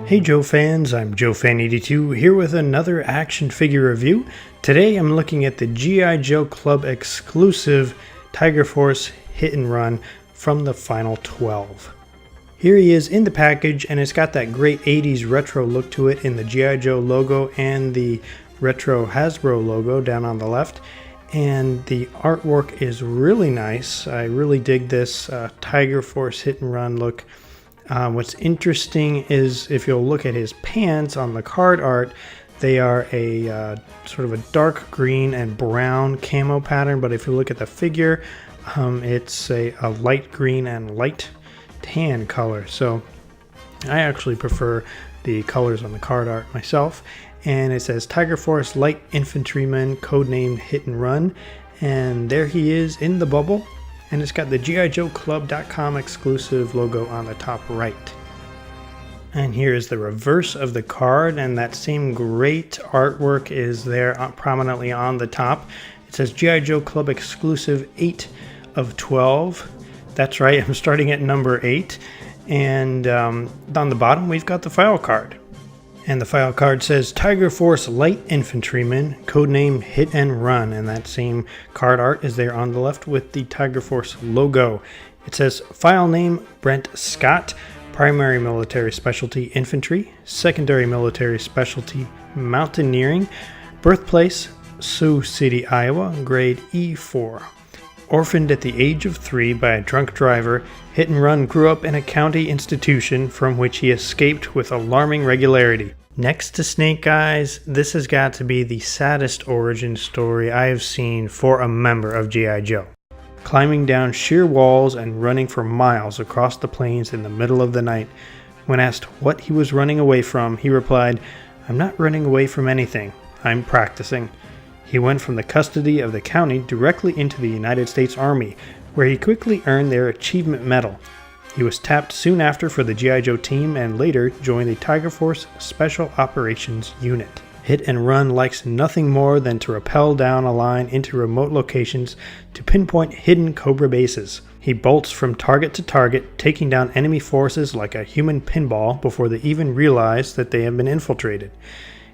Hey Joe fans, I'm JoeFan82 here with another action figure review. Today I'm looking at the G.I. Joe Club exclusive Tiger Force Hit and Run from the Final 12. Here he is in the package, and it's got that great 80s retro look to it in the G.I. Joe logo and the retro Hasbro logo down on the left. And the artwork is really nice. I really dig this Tiger Force Hit and Run look. What's interesting is if you'll look at his pants on the card art, they are a sort of a dark green and brown camo pattern, but if you look at the figure, it's a light green and light tan color. So I actually prefer the colors on the card art myself. And it says Tiger Force Light Infantryman, codenamed Hit and Run, and there he is in the bubble. And it's got the GIJoeClub.com exclusive logo on the top right. And here is the reverse of the card, and that same great artwork is there prominently on the top. It says G.I. Joe Club exclusive 8 of 12. That's right, I'm starting at number 8. And on the bottom we've got the file card. And the file card says Tiger Force Light Infantryman, codename Hit and Run. And that same card art is there on the left with the Tiger Force logo. It says file name Brent Scott, primary military specialty infantry, secondary military specialty mountaineering, birthplace Sioux City, Iowa, grade E4. Orphaned at the age of 3 by a drunk driver, Hit and Run grew up in a county institution from which he escaped with alarming regularity. Next to Snake Eyes, this has got to be the saddest origin story I have seen for a member of G.I. Joe. Climbing down sheer walls and running for miles across the plains in the middle of the night. When asked what he was running away from, he replied, "I'm not running away from anything. I'm practicing." He went from the custody of the county directly into the United States Army, where he quickly earned their Achievement Medal. He was tapped soon after for the G.I. Joe team and later joined the Tiger Force Special Operations Unit. Hit and Run likes nothing more than to rappel down a line into remote locations to pinpoint hidden Cobra bases. He bolts from target to target, taking down enemy forces like a human pinball before they even realize that they have been infiltrated.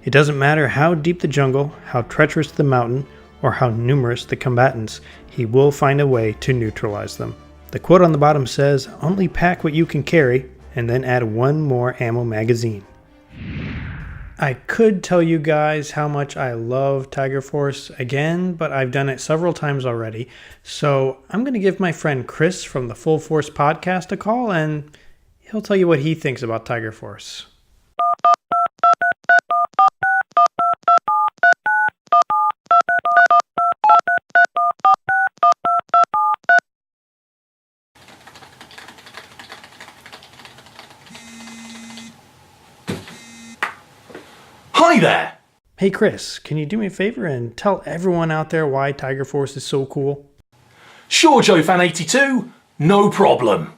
It doesn't matter how deep the jungle, how treacherous the mountain, or how numerous the combatants, he will find a way to neutralize them. The quote on the bottom says, "Only pack what you can carry, and then add one more ammo magazine." I could tell you guys how much I love Tiger Force again, but I've done it several times already. So I'm going to give my friend Chris from the Full Force podcast a call, and he'll tell you what he thinks about Tiger Force. Hi there! Hey Chris, can you do me a favor and tell everyone out there why Tiger Force is so cool? Sure, JoeFan82, no problem.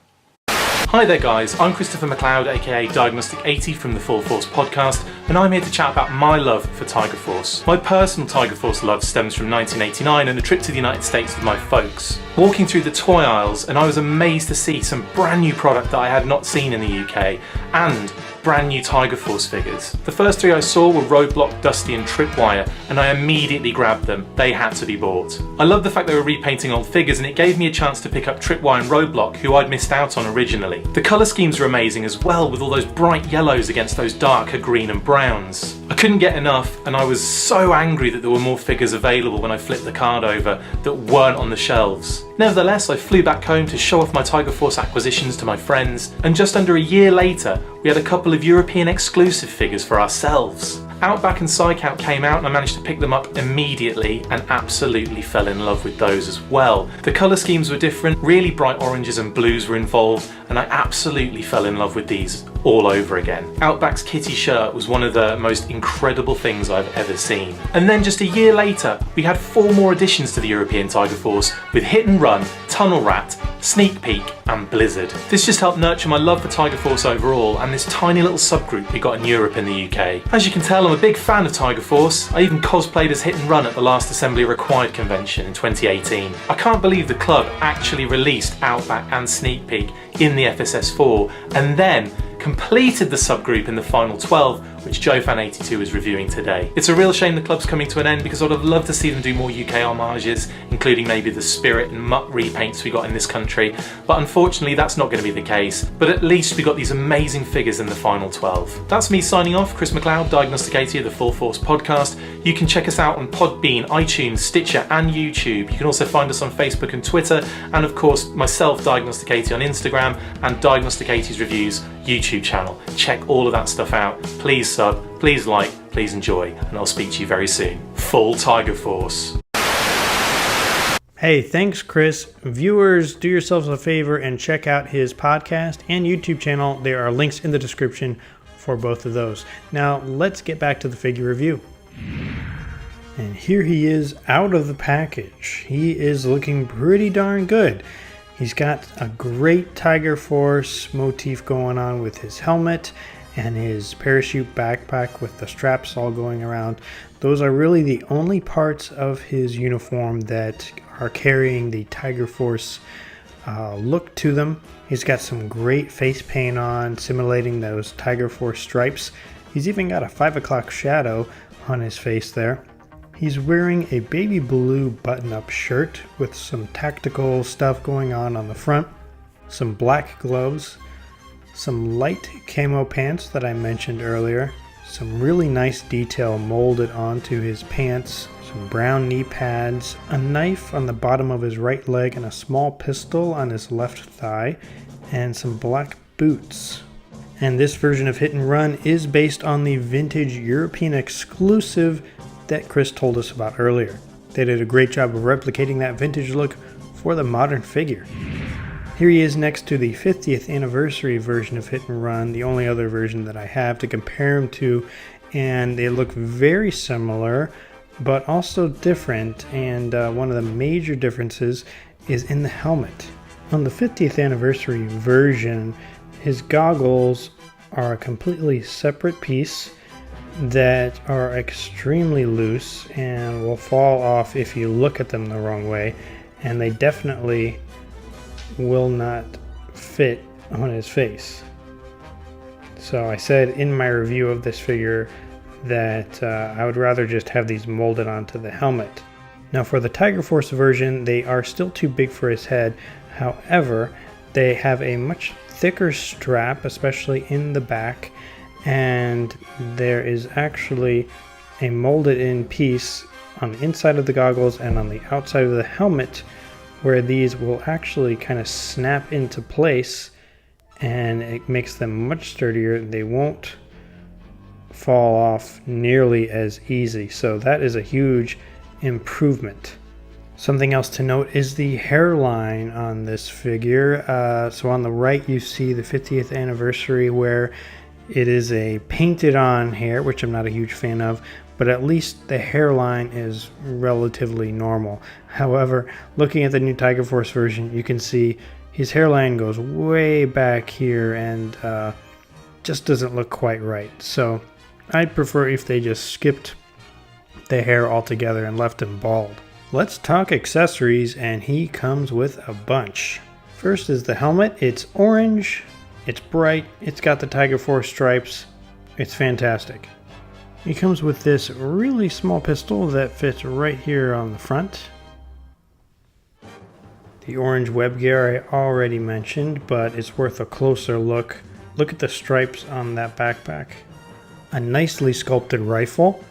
Hi there guys, I'm Christopher McCleod, aka Diagnostic 80 from the Full Force podcast, and I'm here to chat about my love for Tiger Force. My personal Tiger Force love stems from 1989 and a trip to the United States with my folks. Walking through the toy aisles, and I was amazed to see some brand new product that I had not seen in the UK, and brand new Tiger Force figures. The first 3 I saw were Roadblock, Dusty and Tripwire, and I immediately grabbed them. They had to be bought. I love the fact they were repainting old figures, and it gave me a chance to pick up Tripwire and Roadblock, who I'd missed out on originally. The colour schemes are amazing as well, with all those bright yellows against those darker green and browns. I couldn't get enough, and I was so angry that there were more figures available when I flipped the card over that weren't on the shelves. Nevertheless, I flew back home to show off my Tiger Force acquisitions to my friends, and just under a year later, we had a couple of European exclusive figures for ourselves. Outback and Psych-Out came out and I managed to pick them up immediately and absolutely fell in love with those as well. The colour schemes were different, really bright oranges and blues were involved, and I absolutely fell in love with these all over again. Outback's kitty shirt was one of the most incredible things I've ever seen. And then just a year later, we had 4 more additions to the European Tiger Force with Hit and Run, Tunnel Rat, Sneak Peek and Blizzard. This just helped nurture my love for Tiger Force overall and this tiny little subgroup we got in Europe and the UK. As you can tell, I'm a big fan of Tiger Force. I even cosplayed as Hit and Run at the last Assembly Required convention in 2018. I can't believe the club actually released Outback and Sneak Peek in the FSS4 and then completed the subgroup in the final 12, which JoeFan82 is reviewing today. It's a real shame the club's coming to an end because I'd have loved to see them do more UK homages, including maybe the Spirit and Mutt repaints we got in this country, but unfortunately that's not going to be the case. But at least we got these amazing figures in the final 12. That's me signing off, Chris McCleod, Diagnostic 80 of the Full Force podcast. You can check us out on Podbean, iTunes, Stitcher and YouTube. You can also find us on Facebook and Twitter, and of course myself, Diagnostic 80 on Instagram, and Diagnostic 80's Reviews YouTube channel. Check all of that stuff out. Please sub, please like, please enjoy, and I'll speak to you very soon. Full Tiger Force. Hey, thanks, Chris. Viewers, do yourselves a favor and check out his podcast and YouTube channel. There are links in the description for both of those. Now, let's get back to the figure review. And here he is out of the package. He is looking pretty darn good. He's got a great Tiger Force motif going on with his helmet and his parachute backpack with the straps all going around. Those are really the only parts of his uniform that are carrying the Tiger Force look to them. He's got some great face paint on, simulating those Tiger Force stripes. He's even got a 5 o'clock shadow on his face there. He's wearing a baby blue button-up shirt with some tactical stuff going on the front, some black gloves, some light camo pants that I mentioned earlier, some really nice detail molded onto his pants, some brown knee pads, a knife on the bottom of his right leg and a small pistol on his left thigh, and some black boots. And this version of Hit and Run is based on the vintage European exclusive that Chris told us about earlier. They did a great job of replicating that vintage look for the modern figure. Here he is next to the 50th anniversary version of Hit and Run, the only other version that I have to compare him to, and they look very similar but also different, and one of the major differences is in the helmet. On the 50th anniversary version, his goggles are a completely separate piece that are extremely loose and will fall off if you look at them the wrong way, and they definitely will not fit on his face. So I said in my review of this figure that I would rather just have these molded onto the helmet. Now for the Tiger Force version, they are still too big for his head. However, they have a much thicker strap, especially in the back, and there is actually a molded in piece on the inside of the goggles and on the outside of the helmet where these will actually kind of snap into place, and it makes them much sturdier. They won't fall off nearly as easy, so that is a huge improvement. Something else to note is the hairline on this figure. So on the right you see the 50th anniversary where it is a painted on hair, which I'm not a huge fan of, but at least the hairline is relatively normal. However, looking at the new Tiger Force version, you can see his hairline goes way back here and just doesn't look quite right. So I'd prefer if they just skipped the hair altogether and left him bald. Let's talk accessories, and he comes with a bunch. First is the helmet. It's orange. It's bright, it's got the Tiger Force stripes, it's fantastic. He comes with this really small pistol that fits right here on the front. The orange web gear I already mentioned, but it's worth a closer look. Look at the stripes on that backpack. A nicely sculpted rifle.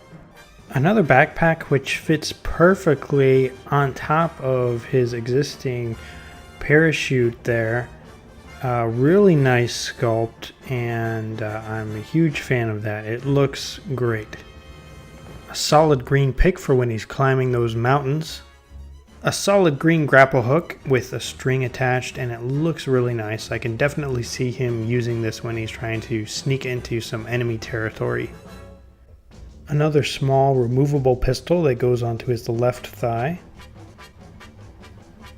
Another backpack which fits perfectly on top of his existing parachute there. Really nice sculpt, and I'm a huge fan of that. It looks great. A solid green pick for when he's climbing those mountains. A solid green grapple hook with a string attached, and it looks really nice. I can definitely see him using this when he's trying to sneak into some enemy territory. Another small removable pistol that goes onto his left thigh.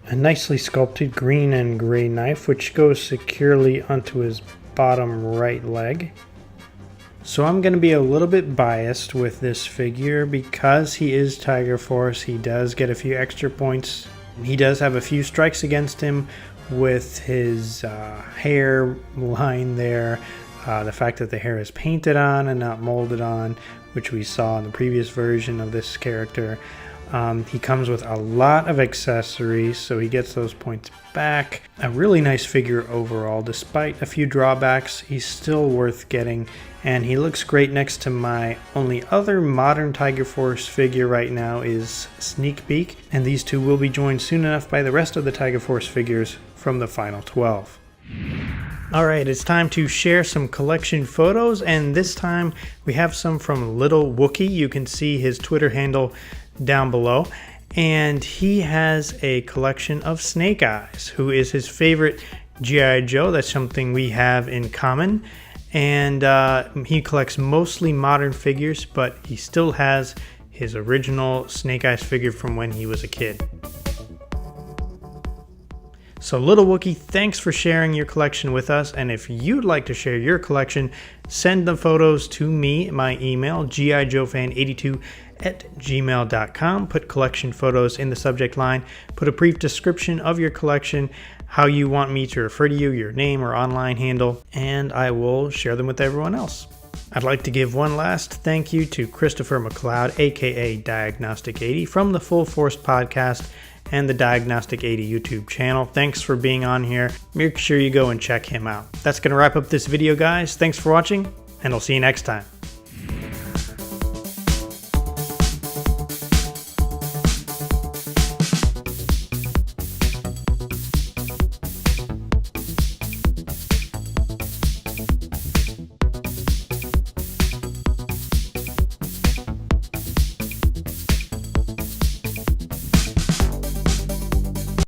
A nicely sculpted green and gray knife which goes securely onto his bottom right leg. So I'm going to be a little bit biased with this figure because he is Tiger Force. He does get a few extra points. He does have a few strikes against him with his hair line there. The fact that the hair is painted on and not molded on, which we saw in the previous version of this character. He comes with a lot of accessories, so he gets those points back. A really nice figure overall. Despite a few drawbacks, he's still worth getting, and he looks great next to my only other modern Tiger Force figure right now is Sneak Peek, and these two will be joined soon enough by the rest of the Tiger Force figures from the final 12. Alright, it's time to share some collection photos, and this time we have some from Little Wookie. You can see his Twitter handle down below, and he has a collection of Snake Eyes, who is his favorite G.I. Joe. That's something we have in common, and he collects mostly modern figures, but he still has his original Snake Eyes figure from when he was a kid. So Little Wookie, thanks for sharing your collection with us, and if you'd like to share your collection, send the photos to me. My email, gijoefan82@gmail.com. Put collection photos in the subject line. Put a brief description of your collection, how you want me to refer to you, your name or online handle, and I will share them with everyone else. I'd like to give one last thank you to Christopher McCleod, aka Diagnostic80, from the Full Force podcast and the Diagnostic 80 YouTube channel. Thanks for being on here. Make sure you go and check him out. That's going to wrap up this video, guys. Thanks for watching, and I'll see you next time.